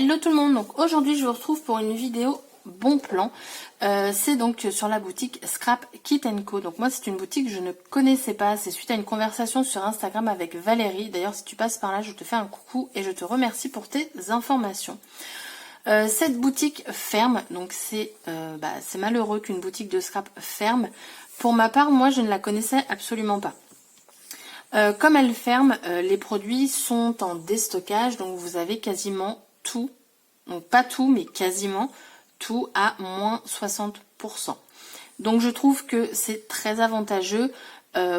Hello tout le monde, donc aujourd'hui je vous retrouve pour une vidéo bon plan. C'est donc sur la boutique Scrap Kit & Co. Donc moi c'est une boutique que je ne connaissais pas, c'est suite à une conversation sur Instagram avec Valérie. D'ailleurs si tu passes par là je te fais un coucou et je te remercie pour tes informations. Cette boutique ferme, donc c'est malheureux qu'une boutique de scrap ferme. Pour ma part, moi je ne la connaissais absolument pas. Comme elle ferme, les produits sont en déstockage, donc vous avez quasiment tout, donc pas tout, mais quasiment tout à moins 60%. Donc je trouve que c'est très avantageux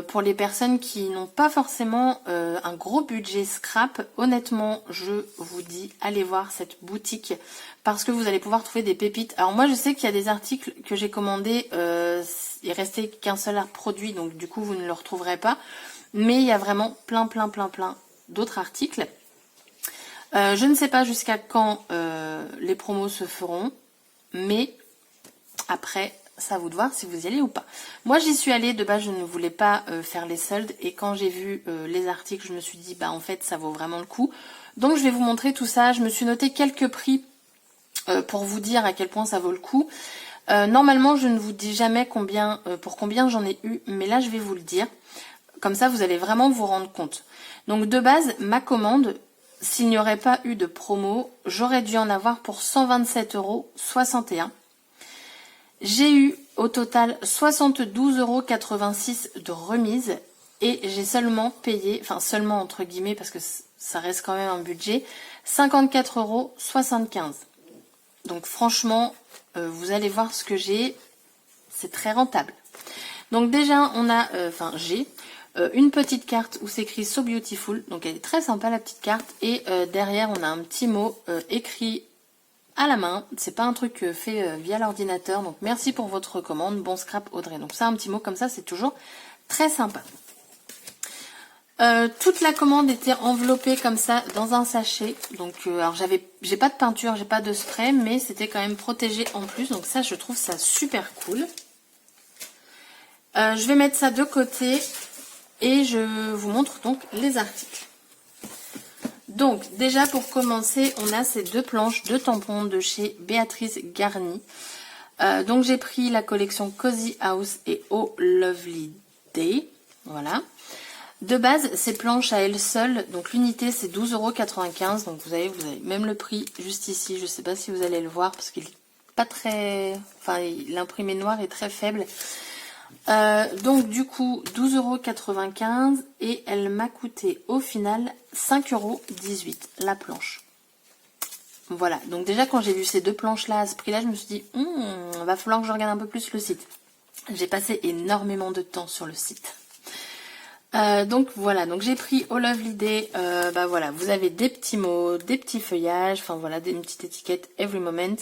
pour les personnes qui n'ont pas forcément un gros budget scrap. Honnêtement, je vous dis, allez voir cette boutique parce que vous allez pouvoir trouver des pépites. Alors moi je sais qu'il y a des articles que j'ai commandés, il restait qu'un seul produit, donc du coup vous ne le retrouverez pas. Mais il y a vraiment plein d'autres articles. Je ne sais pas jusqu'à quand les promos se feront, mais après, c'est à vous de voir si vous y allez ou pas. Moi, j'y suis allée, de base, je ne voulais pas faire les soldes, et quand j'ai vu les articles, je me suis dit, bah en fait, ça vaut vraiment le coup. Donc, je vais vous montrer tout ça. Je me suis noté quelques prix pour vous dire à quel point ça vaut le coup. Normalement, je ne vous dis jamais pour combien j'en ai eu, mais là, je vais vous le dire. Comme ça, vous allez vraiment vous rendre compte. Donc, de base, ma commande, s'il n'y aurait pas eu de promo, j'aurais dû en avoir pour 127,61 €. J'ai eu au total 72,86 € de remise et j'ai seulement payé, enfin seulement entre guillemets parce que ça reste quand même un budget, 54,75 €. Donc franchement, vous allez voir ce que j'ai, c'est très rentable. Donc déjà, on a, j'ai une petite carte où c'est écrit So Beautiful, donc elle est très sympa la petite carte, et derrière on a un petit mot écrit à la main, c'est pas un truc fait via l'ordinateur, donc merci pour votre commande, bon scrap Audrey. Donc ça, un petit mot comme ça, c'est toujours très sympa. Toute la commande était enveloppée comme ça dans un sachet, donc alors j'ai pas de peinture, j'ai pas de spray, mais c'était quand même protégé en plus, donc ça je trouve ça super cool. Je vais mettre ça de côté et je vous montre donc les articles. Donc déjà pour commencer, on a ces deux planches de tampons de chez Béatrice Garni. Donc j'ai pris la collection Cozy House et Oh Lovely Day. Voilà. De base, ces planches à elles seules, donc l'unité c'est 12,95 €. Donc vous avez même le prix juste ici. Je ne sais pas si vous allez le voir parce qu'il est pas très... Enfin, l'imprimé noir est très faible. Donc du coup 12,95 € et elle m'a coûté au final 5,18 € la planche. Voilà, donc déjà quand j'ai vu ces deux planches là à ce prix là, je me suis dit va falloir que je regarde un peu plus le site. J'ai passé énormément de temps sur le site. Donc voilà, donc j'ai pris Oh Lovely Day. Voilà, vous avez des petits mots, des petits feuillages, enfin voilà, une petite étiquette Every Moment,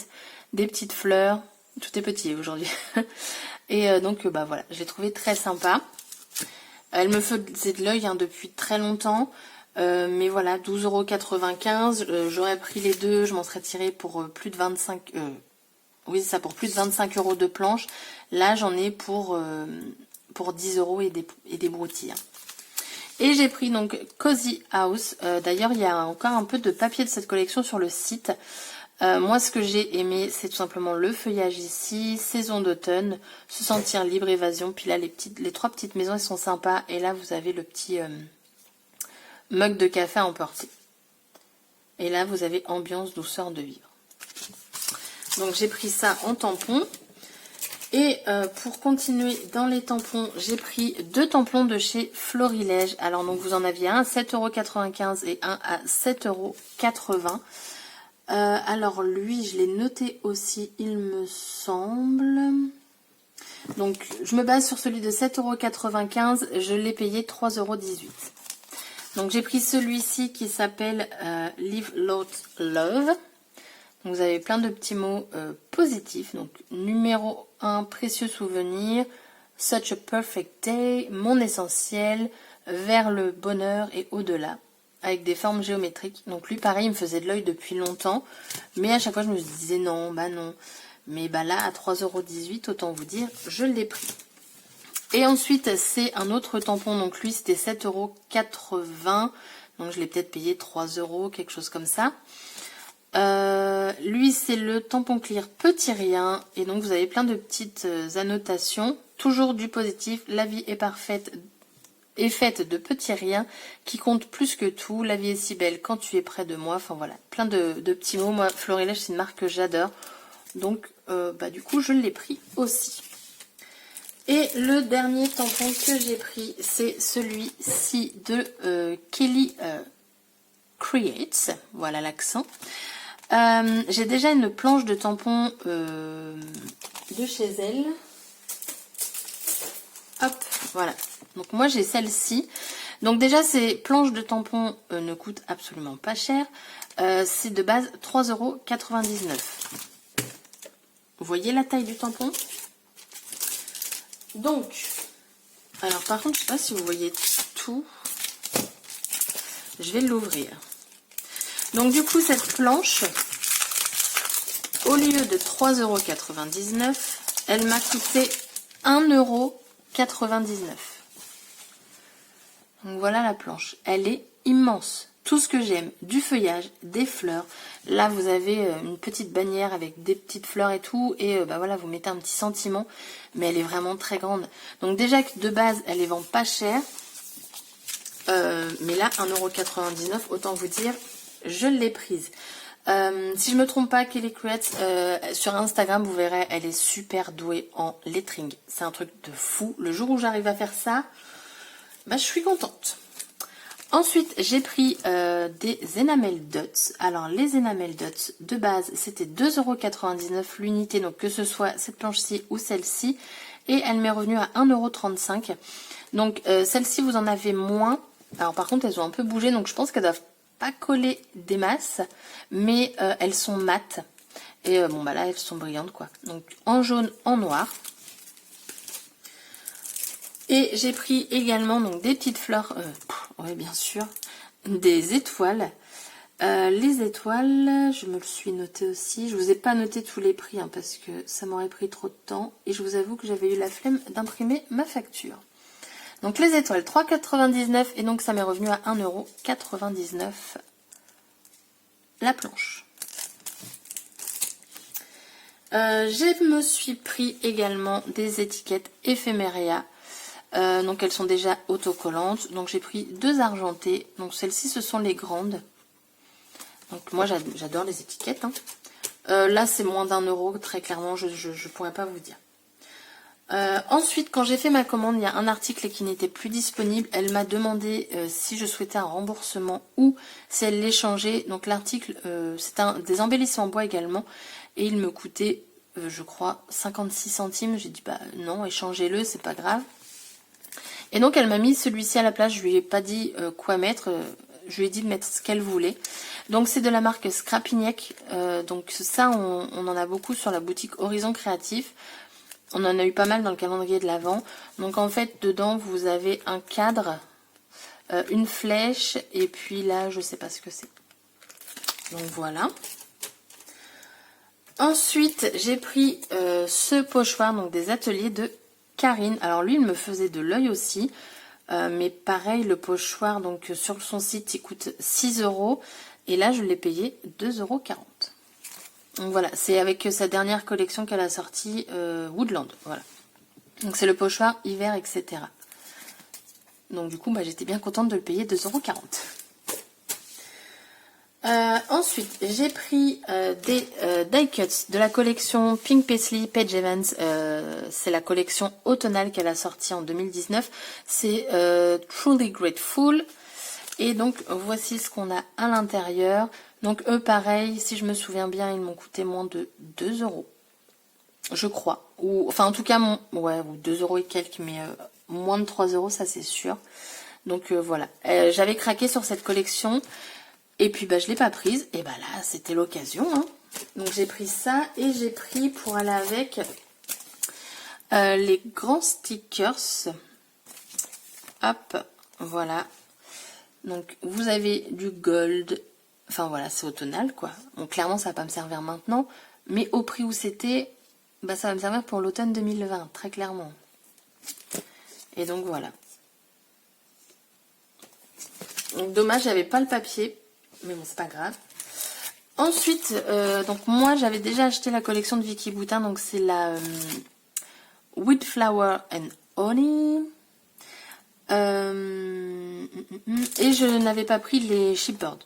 des petites fleurs, tout est petit aujourd'hui. Et donc voilà, je l'ai trouvé très sympa. Elle me faisait de l'œil depuis très longtemps. Mais voilà, 12,95 €. J'aurais pris les deux, je m'en serais tiré pour plus de 25... oui, c'est ça, pour plus de 25 € de planche. Là, j'en ai pour 10 € et des broutilles. Et j'ai pris donc Cozy House. D'ailleurs, il y a encore un peu de papier de cette collection sur le site. Moi, ce que j'ai aimé, c'est tout simplement le feuillage ici, saison d'automne, se sentir libre, évasion. Puis là, les trois petites maisons, elles sont sympas. Et là, vous avez le petit mug de café à emporter. Et là, vous avez ambiance, douceur de vivre. Donc, j'ai pris ça en tampon. Et pour continuer dans les tampons, j'ai pris deux tampons de chez Florilège. Alors, donc, vous en aviez un à 7,95 € et un à 7,80 €. Alors lui, je l'ai noté aussi, il me semble. Donc je me base sur celui de 7,95 €, je l'ai payé 3,18 €. Donc j'ai pris celui-ci qui s'appelle Live Lots Love. Donc vous avez plein de petits mots positifs. Donc numéro 1, précieux souvenir, Such a perfect day, mon essentiel, vers le bonheur et au-delà, avec des formes géométriques. Donc lui pareil, il me faisait de l'œil depuis longtemps, mais à chaque fois je me disais non, bah non. Mais bah là à 3,18 €, autant vous dire, je l'ai pris. Et ensuite c'est un autre tampon, donc lui c'était 7,80 €, donc je l'ai peut-être payé 3 €, quelque chose comme ça. Lui, c'est le tampon clear petit rien. Et donc, vous avez plein de petites annotations. Toujours du positif. La vie est parfaite. Est faite de petits riens qui comptent plus que tout. La vie est si belle quand tu es près de moi. Enfin, voilà. Plein de petits mots. Moi, Florilège, c'est une marque que j'adore. Donc, du coup, je l'ai pris aussi. Et le dernier tampon que j'ai pris, c'est celui-ci de Kelly Creates. Voilà l'accent. J'ai déjà une planche de tampons de chez elle. Hop, voilà. Donc moi j'ai celle-ci. Donc déjà ces planches de tampons ne coûtent absolument pas cher. C'est de base 3,99 €. Vous voyez la taille du tampon? Donc, alors par contre je ne sais pas si vous voyez tout. Je vais l'ouvrir. Donc du coup cette planche, au lieu de 3,99 €, elle m'a coûté 1,99 €. Donc voilà la planche. Elle est immense. Tout ce que j'aime, du feuillage, des fleurs. Là vous avez une petite bannière avec des petites fleurs et tout. Et voilà, vous mettez un petit sentiment. Mais elle est vraiment très grande. Donc déjà que de base elle les vend pas cher. Mais là 1,99 €, autant vous dire, je l'ai prise. Si je me trompe pas, Kelly Creates, sur Instagram, vous verrez, elle est super douée en lettering. C'est un truc de fou. Le jour où j'arrive à faire ça, je suis contente. Ensuite, j'ai pris des Enamel Dots. Alors, les Enamel Dots, de base, c'était 2,99 € l'unité. Donc, que ce soit cette planche-ci ou celle-ci. Et elle m'est revenue à 1,35 €. Donc, celle-ci, vous en avez moins. Alors, par contre, elles ont un peu bougé. Donc, je pense qu'elles doivent pas coller des masses. Mais elles sont mates. Et là, elles sont brillantes, quoi. Donc, en jaune, en noir. Et j'ai pris également donc des petites fleurs, oui bien sûr, des étoiles. Les étoiles, je me le suis noté aussi. Je vous ai pas noté tous les prix parce que ça m'aurait pris trop de temps. Et je vous avoue que j'avais eu la flemme d'imprimer ma facture. Donc les étoiles, 3,99 € et donc ça m'est revenu à 1,99 € la planche. Je me suis pris également des étiquettes éphéméria. Donc elles sont déjà autocollantes. Donc j'ai pris 2 argentées. Donc celles-ci ce sont les grandes. Donc moi j'adore les étiquettes. Là c'est moins d'1 €, très clairement je pourrais pas vous dire. Ensuite quand j'ai fait ma commande, il y a un article qui n'était plus disponible. Elle m'a demandé si je souhaitais un remboursement ou si elle l'échangeait. Donc l'article c'est des embellissements en bois également. Et il me coûtait je crois 56 centimes. J'ai dit non, échangez-le, c'est pas grave. Et donc elle m'a mis celui-ci à la place, je lui ai pas dit quoi mettre, je lui ai dit de mettre ce qu'elle voulait. Donc c'est de la marque Scrapignac, donc ça on en a beaucoup sur la boutique Horizon Créatif. On en a eu pas mal dans le calendrier de l'Avent. Donc en fait dedans vous avez un cadre, une flèche et puis là je sais pas ce que c'est. Donc voilà. Ensuite j'ai pris ce pochoir donc des ateliers de Karine. Alors lui il me faisait de l'œil aussi, mais pareil le pochoir donc sur son site il coûte 6 € et là je l'ai payé 2,40 €. Donc voilà, c'est avec sa dernière collection qu'elle a sorti, Woodland. Voilà. Donc c'est le pochoir hiver etc. Donc du coup j'étais bien contente de le payer 2,40 €. Ensuite, j'ai pris des die cuts de la collection Pink Paisley Paige Evans. C'est la collection automnale qu'elle a sortie en 2019. C'est Truly Grateful. Et donc, voici ce qu'on a à l'intérieur. Donc, eux, pareil, si je me souviens bien, ils m'ont coûté moins de 2 €. Je crois. Ou, enfin, en tout cas, ou 2 € et quelques, mais moins de 3 €, ça c'est sûr. Donc, voilà. J'avais craqué sur cette collection. Et puis je l'ai pas prise, et là c'était l'occasion. Donc j'ai pris ça et j'ai pris pour aller avec les grands stickers. Hop, voilà. Donc vous avez du gold, enfin voilà c'est automnal quoi. Donc clairement ça va pas me servir maintenant, mais au prix où c'était, ça va me servir pour l'automne 2020, très clairement. Et donc voilà. Donc dommage j'avais pas le papier. Mais bon, c'est pas grave. Ensuite, donc moi j'avais déjà acheté la collection de Vicky Boutin, donc c'est la With Flower and Honey. Et je n'avais pas pris les Shipbird.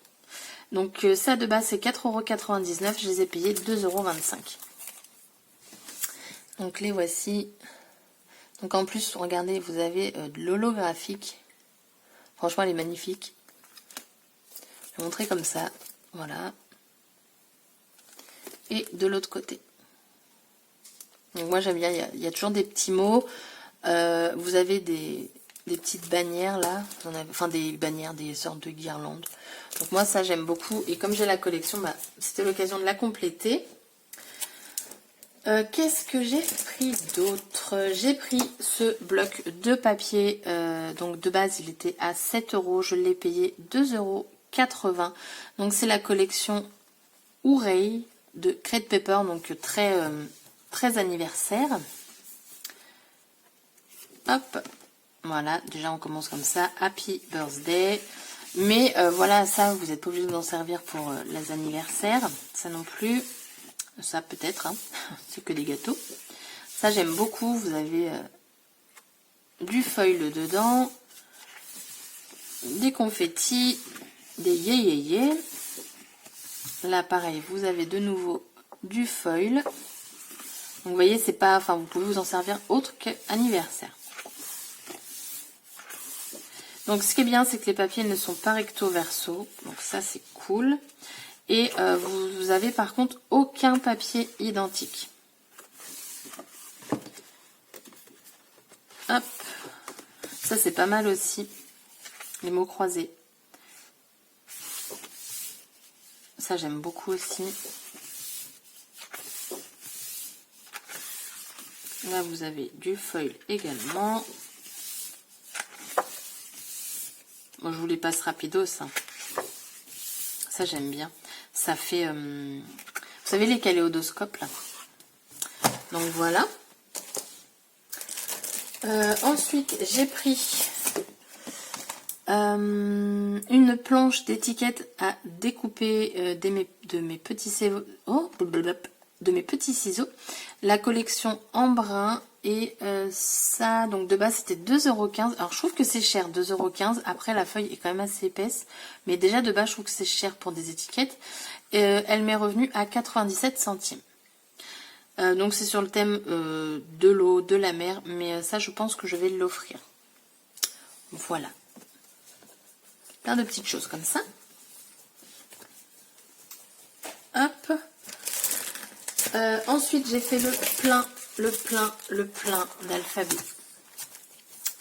Donc ça de base c'est 4,99 €, je les ai payés 2,25 €. Donc les voici. Donc en plus, regardez, vous avez de l'holographique. Franchement, elle est magnifique. Je vais montrer comme ça. Voilà. Et de l'autre côté. Donc moi j'aime bien, il y a toujours des petits mots. Vous avez des petites bannières là. Enfin des bannières, des sortes de guirlandes. Donc moi ça j'aime beaucoup. Et comme j'ai la collection, bah, c'était l'occasion de la compléter. Qu'est-ce que j'ai pris d'autre? J'ai pris ce bloc de papier. Donc de base il était à 7 €. Je l'ai payé 2,80 €. Donc c'est la collection Ourey de Crate Paper. Donc très anniversaire. Hop. Voilà. Déjà on commence comme ça. Happy birthday. Mais voilà, ça vous n'êtes pas obligé d'en servir pour les anniversaires. Ça non plus. Ça peut-être, hein. C'est que des gâteaux. Ça j'aime beaucoup. Vous avez du foil dedans, des confettis, des yé. Là pareil, vous avez de nouveau du foil. Donc vous voyez, c'est pas, enfin vous pouvez vous en servir autre qu'anniversaire. Donc ce qui est bien, c'est que les papiers ne sont pas recto verso. Donc ça c'est cool. Et vous avez par contre aucun papier identique. Hop. Ça c'est pas mal aussi. Les mots croisés. Ça j'aime beaucoup aussi. Là vous avez du foil également. Bon, je vous les passe rapidos. Hein. Ça j'aime bien. Ça fait, vous savez, les kaléidoscopes là. Donc voilà. Ensuite, j'ai pris une planche d'étiquette à découper de mes petits ciseaux. La collection Embrun. Et ça, donc de base c'était 2,15 €. Alors je trouve que c'est cher, 2,15 €. Après la feuille est quand même assez épaisse. Mais déjà de base je trouve que c'est cher pour des étiquettes. Elle m'est revenue à 97 centimes. Donc c'est sur le thème de l'eau, de la mer. Mais ça je pense que je vais l'offrir. Voilà. Plein de petites choses comme ça. Hop. Ensuite j'ai fait le plein d'alphabets.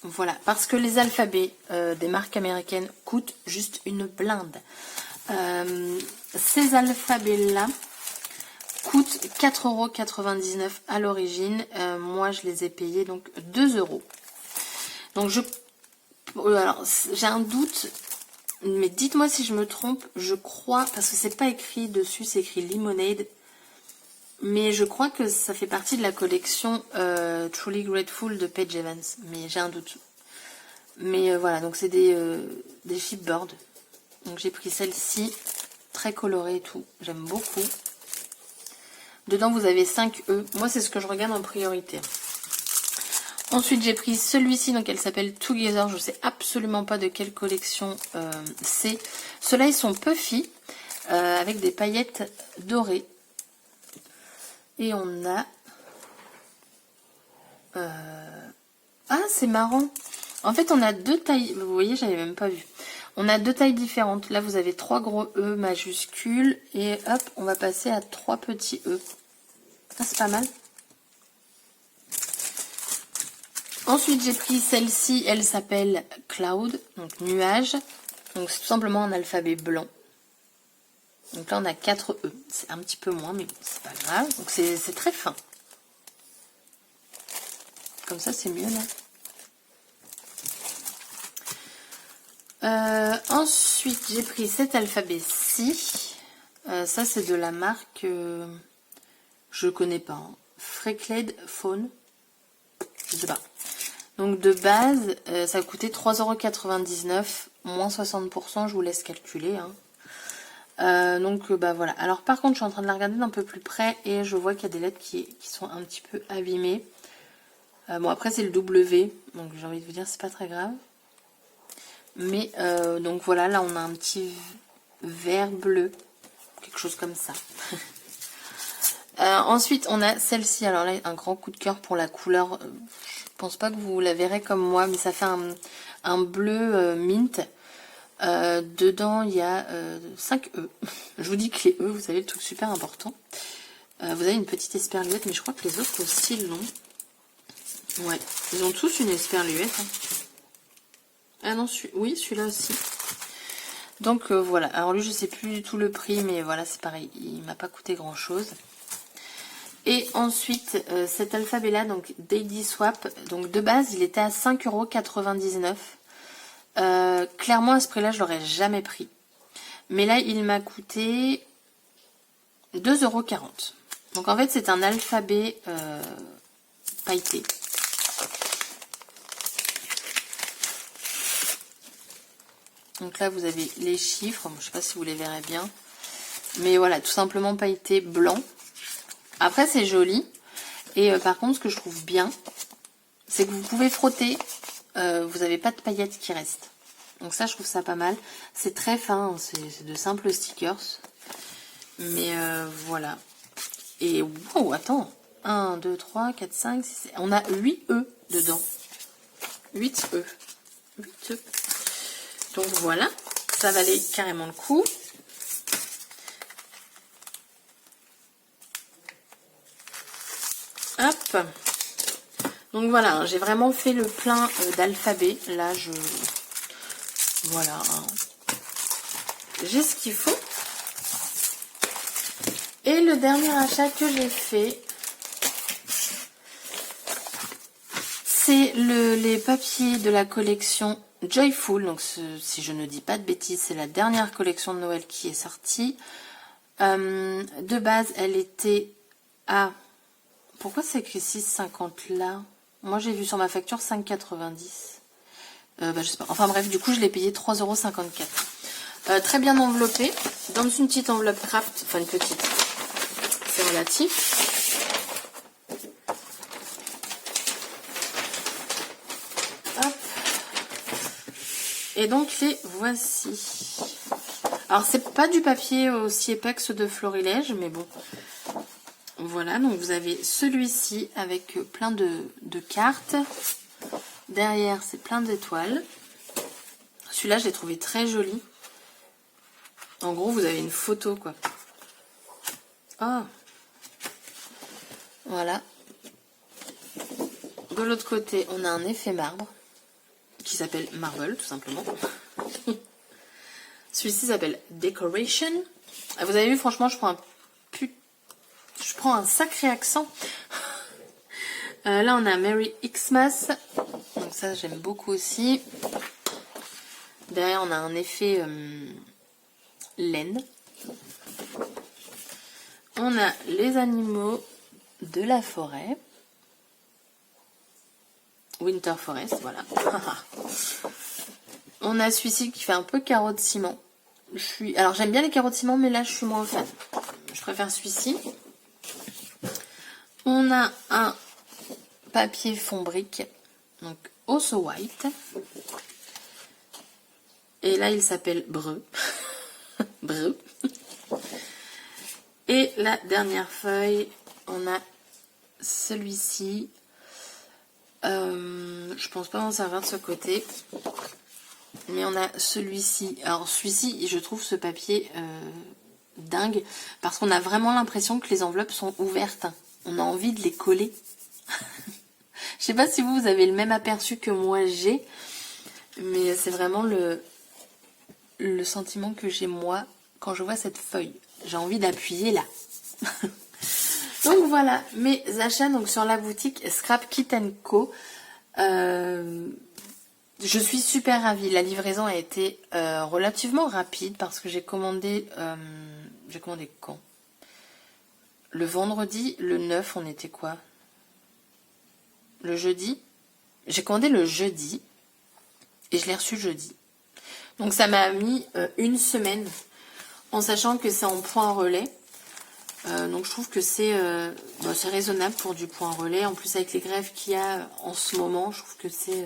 Voilà, parce que les alphabets des marques américaines coûtent juste une blinde. Ces alphabets-là coûtent 4,99 € à l'origine. Moi, je les ai payés donc 2 €. Donc, alors, j'ai un doute, mais dites-moi si je me trompe. Je crois, parce que c'est pas écrit dessus, c'est écrit Lemonade. Mais je crois que ça fait partie de la collection Truly Grateful de Paige Evans. Mais j'ai un doute. Mais voilà, donc c'est des Shipbird. Donc j'ai pris celle-ci. Très colorée et tout. J'aime beaucoup. Dedans vous avez 5 E. Moi c'est ce que je regarde en priorité. Ensuite j'ai pris celui-ci. Donc elle s'appelle Together. Je ne sais absolument pas de quelle collection c'est. Ceux-là ils sont puffy. Avec des paillettes dorées. Et on a... Ah, c'est marrant. En fait, on a deux tailles. Vous voyez, j'avais même pas vu. On a deux tailles différentes. Là, vous avez 3 gros E majuscules. Et hop, on va passer à 3 petits E. Ah, c'est pas mal. Ensuite, j'ai pris celle-ci. Elle s'appelle Cloud, donc nuage. Donc, c'est tout simplement un alphabet blanc. Donc là, on a 4 E. C'est un petit peu moins, mais bon, c'est pas grave. Donc, c'est très fin. Comme ça, c'est mieux, là. Ensuite, j'ai pris cet alphabet-ci. Ça, c'est de la marque... je connais pas. Hein. Freckled Phone. Je sais pas. Donc, de base, ça a coûté 3,99 €. Moins 60%, je vous laisse calculer, hein. Donc bah voilà. Alors par contre je suis en train de la regarder d'un peu plus près et je vois qu'il y a des lettres qui sont un petit peu abîmées. Bon après c'est le W, donc j'ai envie de vous dire c'est pas très grave. Mais donc voilà, là on a un petit vert bleu, quelque chose comme ça. Ensuite on a celle-ci, alors là un grand coup de cœur pour la couleur. Je pense pas que vous la verrez comme moi, mais ça fait un bleu mint. Dedans il y a 5 E. Je vous dis que les E, vous savez, le truc super important. Vous avez une petite esperluette, mais je crois que les autres aussi l'ont. Ouais, ils ont tous une esperluette. Hein. Ah non, oui, celui-là aussi. Donc voilà, alors lui je sais plus du tout le prix, mais voilà, c'est pareil, il m'a pas coûté grand chose. Et ensuite cet alphabet là, donc Daily Swap, donc de base il était à 5,99 €. Clairement à ce prix là je l'aurais jamais pris, mais là il m'a coûté 2,40 €. Donc en fait c'est un alphabet pailleté. Donc là vous avez les chiffres, je ne sais pas si vous les verrez bien, mais voilà, tout simplement pailleté blanc. Après c'est joli, et par contre ce que je trouve bien, c'est que vous pouvez frotter, vous n'avez pas de paillettes qui restent. Donc ça je trouve ça pas mal, c'est très fin, c'est de simples stickers, mais voilà. Et wow, attends, 1, 2, 3, 4, 5, 6, on a 8 E dedans, 8 E, 8 E. Donc voilà, ça valait carrément le coup. Hop. Donc voilà, j'ai vraiment fait le plein d'alphabet. Là, voilà. Hein. J'ai ce qu'il faut. Et le dernier achat que j'ai fait, c'est les papiers de la collection Joyful. Donc si je ne dis pas de bêtises, c'est la dernière collection de Noël qui est sortie. De base, elle était à... Pourquoi c'est écrit 6,50 là? Moi j'ai vu sur ma facture 5,90. Bah, je sais pas. Enfin bref, du coup je l'ai payé 3,54 €. Très bien enveloppé. Dans une petite enveloppe craft. Enfin une petite. C'est relatif. Hop. Et donc les voici. Alors c'est pas du papier aussi épais que ceux de Florilège, mais bon. Voilà, donc vous avez celui-ci avec plein de cartes. Derrière, c'est plein d'étoiles. Celui-là, je l'ai trouvé très joli. En gros, vous avez une photo, quoi. Ah. Voilà. De l'autre côté, on a un effet marbre qui s'appelle Marble, tout simplement. Celui-ci s'appelle Decoration. Vous avez vu, franchement, je prends un sacré accent. Là, on a Merry Xmas. Donc ça, j'aime beaucoup aussi. Derrière, on a un effet laine. On a les animaux de la forêt. Winter Forest, voilà. On a celui-ci qui fait un peu carreau de ciment. Alors, j'aime bien les carreaux de ciment, mais là, je suis moins fan. Je préfère celui-ci. On a un papier fond brique, donc Also White. Et là, il s'appelle Breu. Breu. Et la dernière feuille, on a celui-ci. Je pense pas m'en servir de ce côté. Mais on a celui-ci. Alors celui-ci, je trouve ce papier dingue. Parce qu'on a vraiment l'impression que les enveloppes sont ouvertes. On a envie de les coller. Je sais pas si vous avez le même aperçu que moi j'ai. Mais c'est vraiment le sentiment que j'ai moi quand je vois cette feuille. J'ai envie d'appuyer là. Donc voilà, mes achats donc sur la boutique Scrap Kit & Co. Je suis super ravie. La livraison a été relativement rapide parce que j'ai commandé... j'ai commandé quand? Le vendredi, le 9, on était quoi? Le jeudi? J'ai commandé le jeudi et je l'ai reçu jeudi. Donc ça m'a mis une semaine en sachant que c'est en point relais. Donc je trouve que c'est raisonnable pour du point relais. En plus avec les grèves qu'il y a en ce moment, je trouve que c'est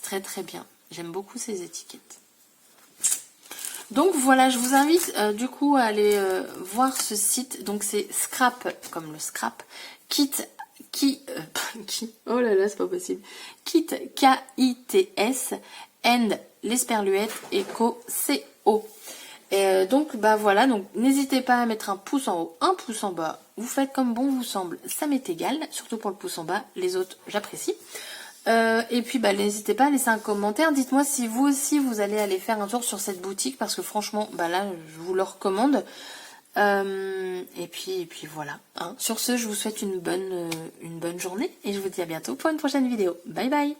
très très bien. J'aime beaucoup ces étiquettes. Donc voilà, je vous invite du coup à aller voir ce site. Donc c'est Scrap, comme le scrap, oh là là, c'est pas possible. Kit, K-I-T-S, and l'esperluette, Eco, C-O. Et donc bah voilà, donc n'hésitez pas à mettre un pouce en haut, un pouce en bas. Vous faites comme bon vous semble, ça m'est égal, surtout pour le pouce en bas. Les autres, j'apprécie. Et puis bah n'hésitez pas à laisser un commentaire, dites-moi si vous aussi vous allez aller faire un tour sur cette boutique parce que franchement bah là je vous le recommande. Et puis voilà, hein. Sur ce je vous souhaite une bonne journée et je vous dis à bientôt pour une prochaine vidéo. Bye bye.